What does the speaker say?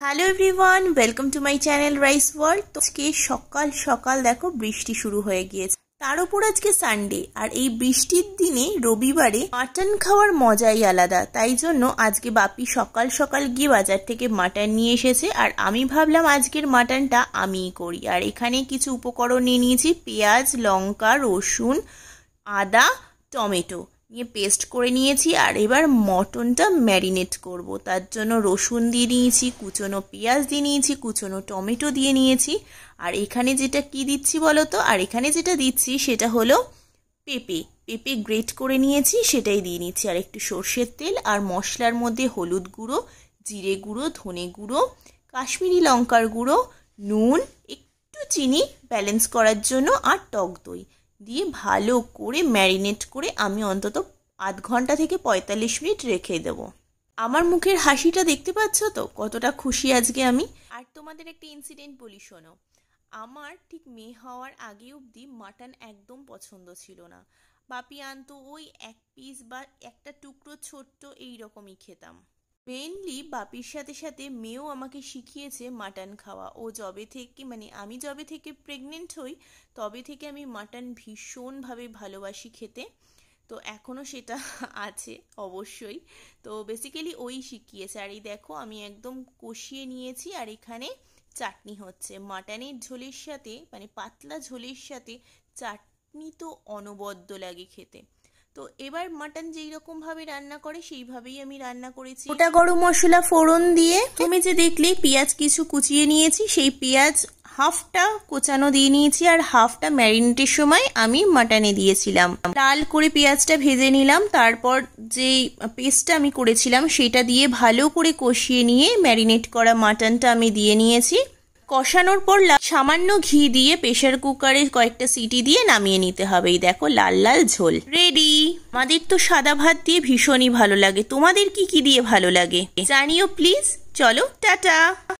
Hello everyone, welcome to my channel rice world. তো আজকে সকাল সকাল দেখো বৃষ্টি শুরু হয়ে গিয়েছে, তার উপর আজকে সানডে, আর এই বৃষ্টির দিনে রবিবারে মাটন খাওয়ার মজাই আলাদা। তাই জন্য আজকে বাপি সকাল সকাল গিয়ে বাজার থেকে মাটন নিয়ে এসেছে, আর আমি ভাবলাম আজকের মাটনটা আমিই করি। আর এখানে কিছু উপকরণ নিয়ে নিয়েছি, পেঁয়াজ, লঙ্কা, রসুন, আদা, টমেটো নিয়ে পেস্ট করে নিয়েছি। আর এবার মটনটা ম্যারিনেট করব, তার জন্য রসুন দিয়ে নিয়েছি, কুচনো পেঁয়াজ দিয়ে নিয়েছি, কুচনো টমেটো দিয়ে নিয়েছি। আর এখানে যেটা কি দিচ্ছি বলো তো, আর এখানে যেটা দিচ্ছি সেটা হলো পেঁপে গ্রেট করে নিয়েছি, সেটাই দিয়ে নিচ্ছি। আর একটু সর্ষের তেল, আর মশলার মধ্যে হলুদ গুঁড়ো, জিরে গুঁড়ো, ধনে গুঁড়ো, কাশ্মীরি লঙ্কার গুঁড়ো, নুন, একটু চিনি ব্যালেন্স করার জন্য, আর টক দই দিয়ে ভালো করে ম্যারিনেট করে আমি অন্তত আধ ঘন্টা থেকে 45 মিনিট রেখে দেবো। আমার মুখের হাসিটা দেখতে পাচ্ছ তো, কতটা খুশি আজকে আমি। আর তোমাদের একটা ইনসিডেন্ট বলি, শোনো। আমার ঠিক মেয়ে হওয়ার আগে অবধি মাটন একদম পছন্দ ছিল না। বাপি আনতো ওই এক পিস বা একটা টুকরো ছোট্ট, এইরকমই খেতাম। মেনলি বাপির সাথে সাথে মেয়েও আমাকে শিখিয়েছে মাটন খাওয়া। ও যবে থেকে আমি যবে থেকে প্রেগনেন্ট হই তবে থেকে আমি মাটন ভীষণভাবে ভালোবাসি খেতে। তো এখনও সেটা আছে অবশ্যই। তো বেসিক্যালি ওই শিখিয়েছে। আর এই দেখো আমি একদম কষিয়ে নিয়েছি, আর এখানে চাটনি হচ্ছে। মাটনের ঝোলের সাথে পাতলা ঝোলের সাথে চাটনি তো অনবদ্য লাগে খেতে। তো এবার মাটন যেই রকম ভাবে রান্না করে সেইভাবেই আমি রান্না করেছি। ওটা গরম মশলা ফোড়ন দিয়ে তুমি যে দেখলে পেঁয়াজ কিছু কুচিয়ে নিয়েছি, সেই পেঁয়াজ হাফটা কোচানো দিয়ে নিয়েছি, আর হাফটা ম্যারিনেটের সময় আমি মাটনে দিয়েছিলাম। লাল করে পেঁয়াজটা ভেজে নিলাম, তারপর যে পেস্টটা আমি করেছিলাম সেটা দিয়ে ভালো করে কষিয়ে নিয়ে ম্যারিনেট করা মাটনটা আমি দিয়ে নিয়েছি। কষানোর পর সামান্য ঘি দিয়ে প্রেসার কুকারে কয়েকটা সিটি দিয়ে নামিয়ে নিতে হবে। এই দেখো লাল লাল ঝোল রেডি। আমাদের তো সাদা ভাত দিয়ে ভীষণই ভালো লাগে, তোমাদের কি কি দিয়ে ভালো লাগে জানিও প্লিজ। চলো টাটা।